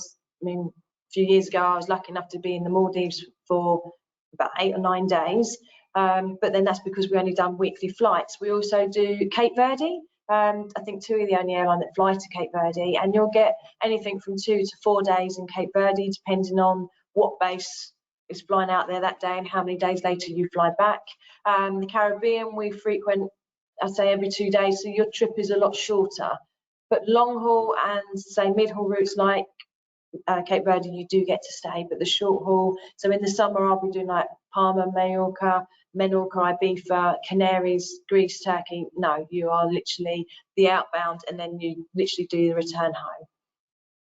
Speaker 2: few years ago, I was lucky enough to be in the Maldives for about 8 or 9 days. But then that's because we only done weekly flights. We also do Cape Verde. I think TUI are the only airline that fly to Cape Verde, and you'll get anything from 2 to 4 days in Cape Verde, depending on what base is flying out there that day and how many days later you fly back. The Caribbean, we frequent, I'd say every 2 days, so your trip is a lot shorter. But long haul and say mid haul routes like Cape Verde, you do get to stay, but the short haul, so in the summer I'll be doing Palma, Menorca, Ibiza, Canaries, Greece, Turkey. No, you are literally the outbound, and then you literally do the return home.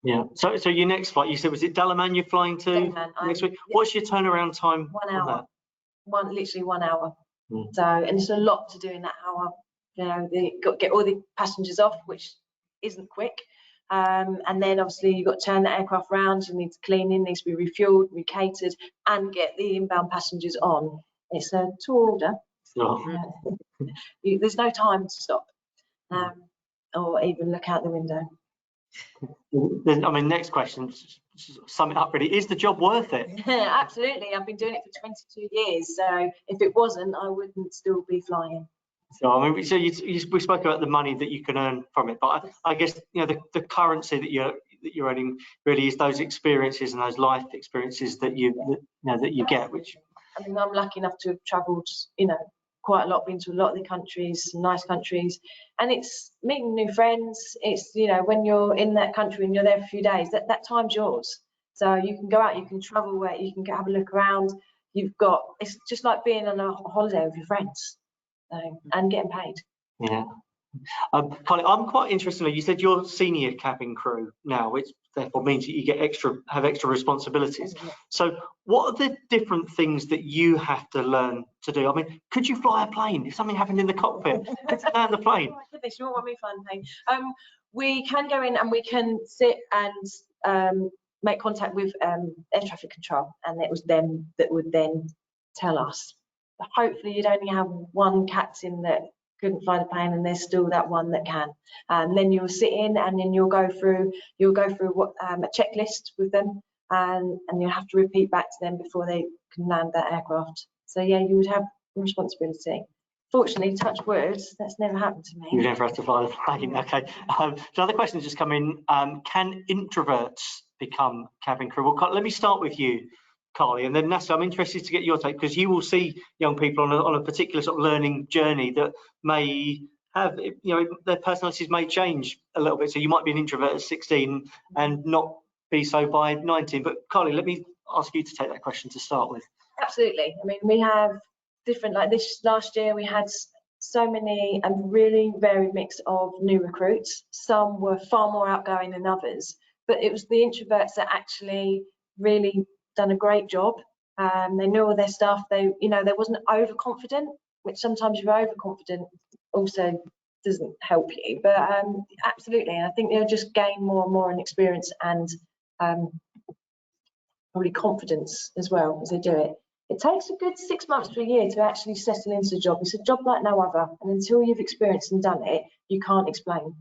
Speaker 1: Yeah. So your next flight, you said, was it Dalaman you're flying to next week? What's your turnaround time?
Speaker 2: 1 hour. Literally 1 hour. So, and it's a lot to do in that hour. You know, you've got to get all the passengers off, which isn't quick. And then obviously you've got to turn the aircraft round, you need to clean in, needs to be refueled, recatered, and get the inbound passengers on. It's a tall order. There's no time to stop or even look out the window.
Speaker 1: I mean, next question, sum it up really. Is the job worth it?
Speaker 2: Absolutely. I've been doing it for 22 years. So if it wasn't, I wouldn't still be flying.
Speaker 1: So I mean, we spoke about the money that you can earn from it, but I guess the currency that you're earning really is those experiences and those life experiences that you get. Which
Speaker 2: I mean, I'm lucky enough to have travelled, quite a lot, been to a lot of the countries, nice countries, and it's meeting new friends. It's when you're in that country and you're there for a few days, that time's yours. So you can go out, you can travel, where you can have a look around. It's just like being on a holiday with your friends. And getting paid.
Speaker 1: Yeah. Carly, I'm quite interested. You said you're senior cabin crew now, which therefore means that you have extra responsibilities. So what are the different things that you have to learn to do? I mean, could you fly a plane if something happened in the cockpit? Could you land the plane?
Speaker 2: Oh my goodness, you won't want me flying a plane. We can go in and we can sit and make contact with air traffic control, and it was them that would then tell us. Hopefully you'd only have one captain that couldn't fly the plane, and there's still that one that can. And then you'll sit in, and then you'll go through what a checklist with them, and you'll have to repeat back to them before they can land that aircraft. So yeah, you would have responsibility. Fortunately, touch wood, that's never happened to me.
Speaker 1: You never have to fly the plane. Okay. Another question just come in. Can introverts become cabin crew? Well, let me start with you, Carly, and then Natalie, I'm interested to get your take, because you will see young people on a particular sort of learning journey that may have, their personalities may change a little bit. So you might be an introvert at 16 and not be so by 19. But Carly, let me ask you to take that question to start with.
Speaker 2: Absolutely. I mean, we have different, like this last year, we had so many and really varied mix of new recruits. Some were far more outgoing than others, but it was the introverts that actually really done a great job. They knew all their stuff. They wasn't overconfident, which sometimes you're overconfident also doesn't help you. But absolutely, and I think they'll just gain more and more in experience and probably confidence as well as they do it. It takes a good 6 months to a year to actually settle into the job. It's a job like no other, and until you've experienced and done it, you can't explain.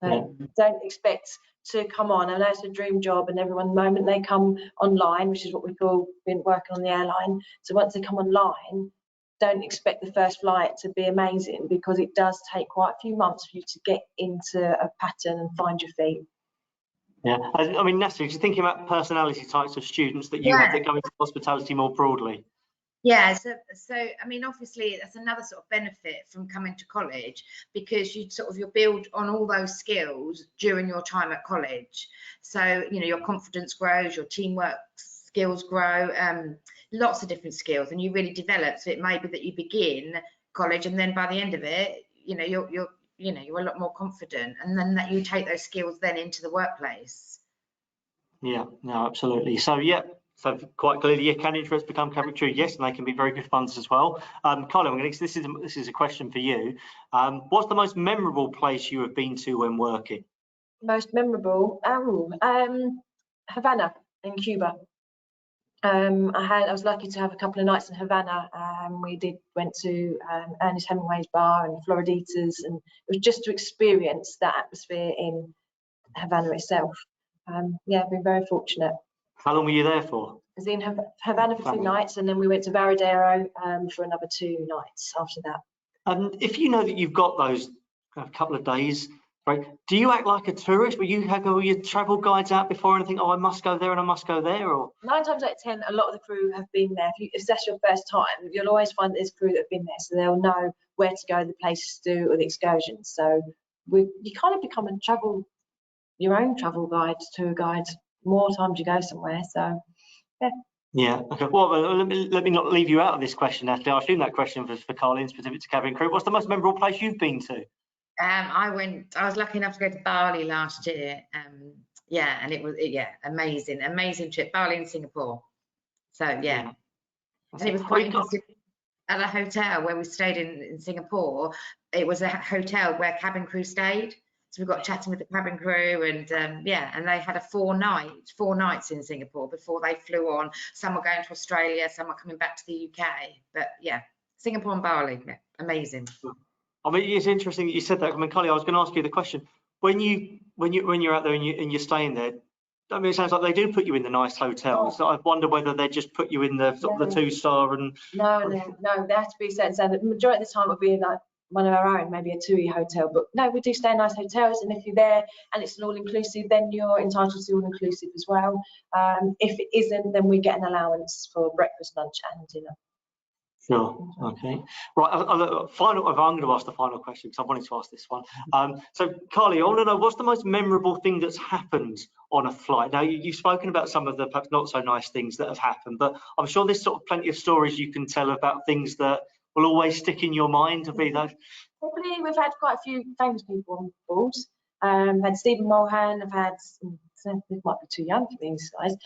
Speaker 2: Don't expect to come on. I know it's a dream job, and everyone, the moment they come online, which is what we've all been working on the airline, so once they come online, don't expect the first flight to be amazing, because it does take quite a few months for you to get into a pattern and find your feet.
Speaker 1: Yeah, I mean, Natalie, just thinking about personality types of students that you have that go into hospitality more broadly.
Speaker 3: Yeah, so I mean, obviously that's another sort of benefit from coming to college, because you build on all those skills during your time at college. So, you know, your confidence grows, your teamwork skills grow, lots of different skills, and you really develop. So it may be that you begin college and then by the end of it, you know, you're a lot more confident, and then that you take those skills then into the workplace.
Speaker 1: Yeah, no, absolutely. So yeah, so quite clearly, yeah, can introverts become cabin crew? Yes, and they can be very good funds as well. Colin, this is a question for you. What's the most memorable place you have been to when working?
Speaker 2: Most memorable? Havana in Cuba. I was lucky to have a couple of nights in Havana. We went to Ernest Hemingway's bar and Floriditas, and it was just to experience that atmosphere in Havana itself. Yeah, I've been very fortunate.
Speaker 1: How long were you there for?
Speaker 2: I was in Havana for 2 nights, and then we went to Varadero for another 2 nights after that.
Speaker 1: And if you know that you've got those couple of days, right, do you act like a tourist? Will you have all your travel guides out before anything? Oh, I must go there and I must go there, or
Speaker 2: 9 times out of 10, a lot of the crew have been there. If that's your first time, you'll always find there's crew that have been there, so they'll know where to go, the places to do, or the excursions. So you kind of become your own travel guide, tour guide, more times you go somewhere. So yeah.
Speaker 1: Yeah. Okay. Well, let me not leave you out of this question, Natalie. I assume that question was for Colin, specific to cabin crew. What's the most memorable place you've been to?
Speaker 3: I was lucky enough to go to Bali last year. Yeah, and it was amazing trip. Bali and Singapore. So yeah. And it was quite interesting. At a hotel where we stayed in Singapore, it was a hotel where cabin crew stayed. So we got chatting with the cabin crew, and and they had a 4 nights in Singapore before they flew on. Some were going to Australia, some were coming back to the UK. But yeah, Singapore and Bali, yeah, amazing.
Speaker 1: I mean, it's interesting that you said that. I mean, Colin, I was going to ask you the question: when you're out there and you're staying there, I mean, it sounds like they do put you in the nice hotels. So I wonder whether they just put you in the sort of the 2-star and.
Speaker 2: No, they have to be set. So the majority of the time it'll be like one of our own, maybe a 2E hotel. But no, we do stay in nice hotels, and if you're there and it's an all-inclusive, then you're entitled to all-inclusive as well. If it isn't, then we get an allowance for breakfast, lunch, and dinner.
Speaker 1: Sure. Okay. Right. I'm going to ask the final question because I wanted to ask this one. So, Carly, I want to know, what's the most memorable thing that's happened on a flight? Now, you've spoken about some of the perhaps not so nice things that have happened, but I'm sure there's sort of plenty of stories you can tell about things that will always stick in your mind. To be those.
Speaker 2: Probably we've had quite a few famous people on board. I've had Stephen Mulhan. I've had, they might be too young for these guys,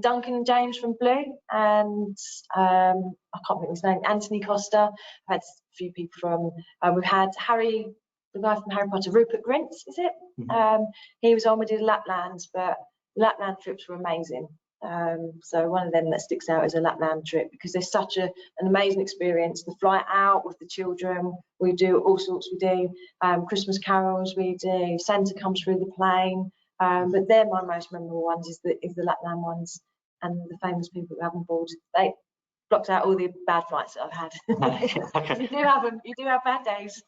Speaker 2: Duncan and James from Blue, and I can't think of his name, Anthony Costa. I've had a few people from, we've had Harry, the guy from Harry Potter, Rupert Grint, is it?
Speaker 1: Mm-hmm.
Speaker 2: He was on, we did Lapland, but Lapland trips were amazing. So one of them that sticks out is a Lapland trip, because there's such an amazing experience. The flight out with the children, we do all sorts. We do Christmas carols, we do Santa comes through the plane, but they're my most memorable ones, is the Lapland ones, and the famous people we have on board. They blocked out all the bad flights that I've had. Okay. You do have bad days.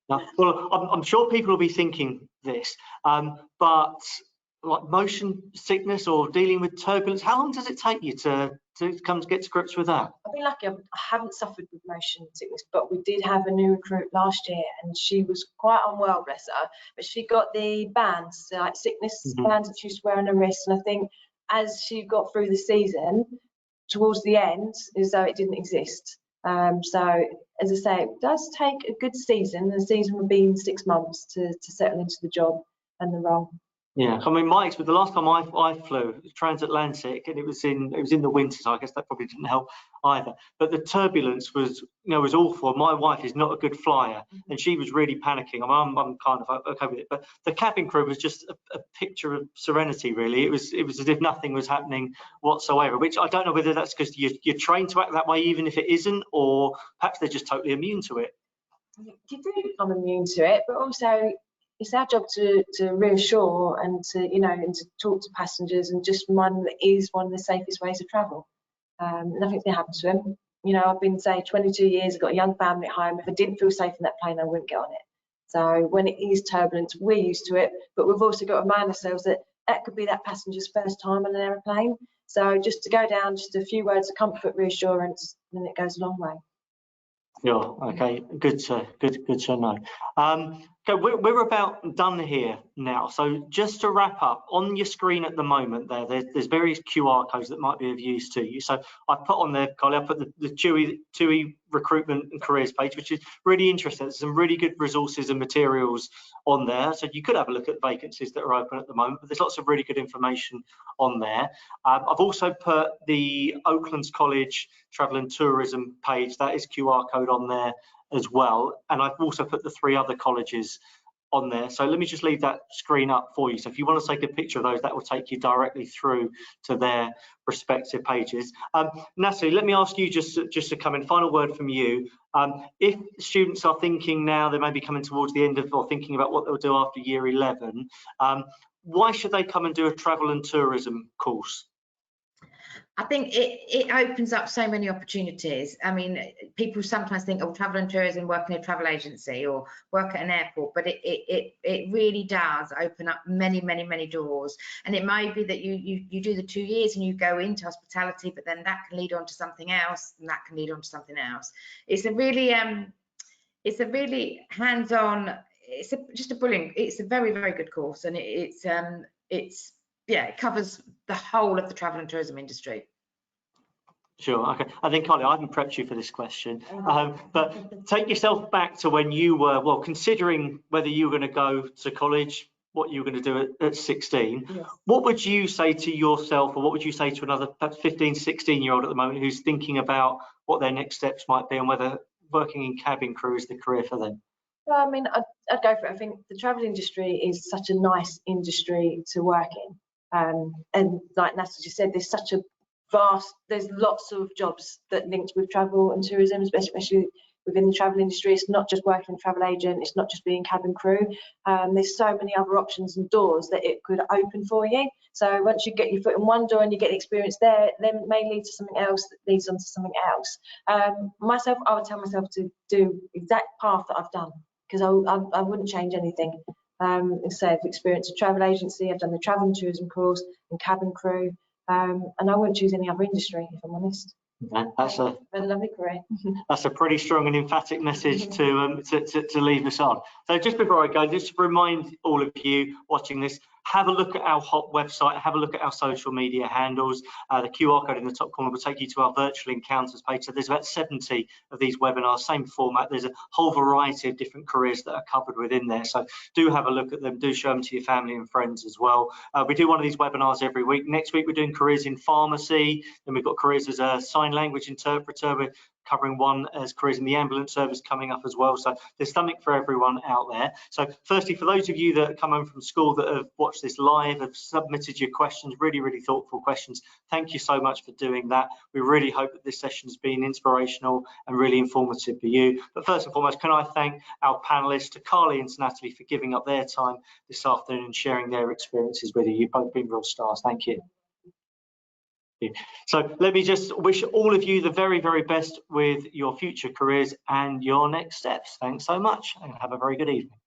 Speaker 1: Well, I'm sure people will be thinking this, but like motion sickness or dealing with turbulence, how long does it take you to get to grips with that?
Speaker 2: I've been lucky. I haven't suffered with motion sickness, but we did have a new recruit last year, and she was quite unwell, bless her. But she got the bands, like sickness bands that she used to wear on her wrist, and I think as she got through the season, towards the end, as though it didn't exist. So as I say, it does take a good season. The season would be in 6 months to settle into the job and the role.
Speaker 1: Yeah, I mean, Mike's, but the last time I flew transatlantic, and it was in the winter, so I guess that probably didn't help either. But the turbulence was awful. My wife is not a good flyer, and she was really panicking. I'm kind of okay with it, but the cabin crew was just a picture of serenity. Really, it was as if nothing was happening whatsoever. Which I don't know whether that's because you're trained to act that way, even if it isn't, or perhaps they're just totally immune to it.
Speaker 2: You do become immune to it, but also it's our job to reassure and to talk to passengers and just remind them that it is one of the safest ways of travel. Nothing's going to happen to them. I've been, say, 22 years, I've got a young family at home. If I didn't feel safe in that plane, I wouldn't get on it. So when it is turbulent, we're used to it, but we've also got to remind ourselves that that could be that passenger's first time on an aeroplane. So just to go down, just a few words of comfort, reassurance, and it goes a long way.
Speaker 1: Yeah, okay, good to know. Okay, we're about done here now. So just to wrap up, on your screen at the moment there's various QR codes that might be of use to you. So I put on there, Carly, I put the TUI recruitment and careers page, which is really interesting. There's some really good resources and materials on there. So you could have a look at vacancies that are open at the moment, but there's lots of really good information on there. I've also put the Oaklands College Travel and Tourism page, that is QR code on there as well. And I've also put the 3 other colleges on there. So let me just leave that screen up for you. So if you want to take a picture of those, that will take you directly through to their respective pages. Natalie, let me ask you just to come in, final word from you. If students are thinking now, they may be coming towards the end of or thinking about what they'll do after year 11, why should they come and do a travel and tourism course?
Speaker 3: I think it opens up so many opportunities. I mean, people sometimes think, oh, travel and tourism, work in a travel agency or work at an airport, but it really does open up many doors. And it may be that you do the 2 years and you go into hospitality, but then that can lead on to something else, and that can lead on to something else. It's a really hands-on. It's a very good course, and it covers the whole of the travel and tourism industry.
Speaker 1: Sure, okay. I think, Carly, I haven't prepped you for this question, but take yourself back to when you were, well, considering whether you were going to go to college, what you were going to do at 16. Yes. What would you say to yourself, or what would you say to another 15, 16-year-old at the moment who's thinking about what their next steps might be and whether working in cabin crew is the career for them?
Speaker 2: Well, I mean, I'd go for it. I think the travel industry is such a nice industry to work in. And like Natalie just said, there's lots of jobs that linked with travel and tourism, especially within the travel industry. It's not just working as a travel agent, it's not just being cabin crew. There's so many other options and doors that it could open for you. So once you get your foot in one door and you get experience there, then it may lead to something else that leads on to something else. Myself, I would tell myself to do exact path that I've done, because I wouldn't change anything. Instead of experience of travel agency, I've done the travel and tourism course and cabin crew, and I wouldn't choose any other industry, if I'm honest.
Speaker 1: That's a
Speaker 2: lovely career.
Speaker 1: That's a pretty strong and emphatic message to leave us on. So just before I go, just to remind all of you watching this, have a look at our HOP website, have a look at our social media handles. The QR code in the top corner will take you to our virtual encounters page. So there's about 70 of these webinars, same format. There's a whole variety of different careers that are covered within there. So do have a look at them, do show them to your family and friends as well. We do one of these webinars every week. Next week, we're doing careers in pharmacy. Then we've got careers as a sign language interpreter. We're covering one as careers in the ambulance service coming up as well. So there's something for everyone out there. So firstly, for those of you that come home from school that have watched this live, have submitted your questions, really thoughtful questions, thank you so much for doing that. We really hope that this session has been inspirational and really informative for you. But first and foremost, can I thank our panelists, to Carly and to Natalie, for giving up their time this afternoon and sharing their experiences with you. You've both been real stars. Thank you. So let me just wish all of you the very best with your future careers and your next steps. Thanks so much, and have a very good evening.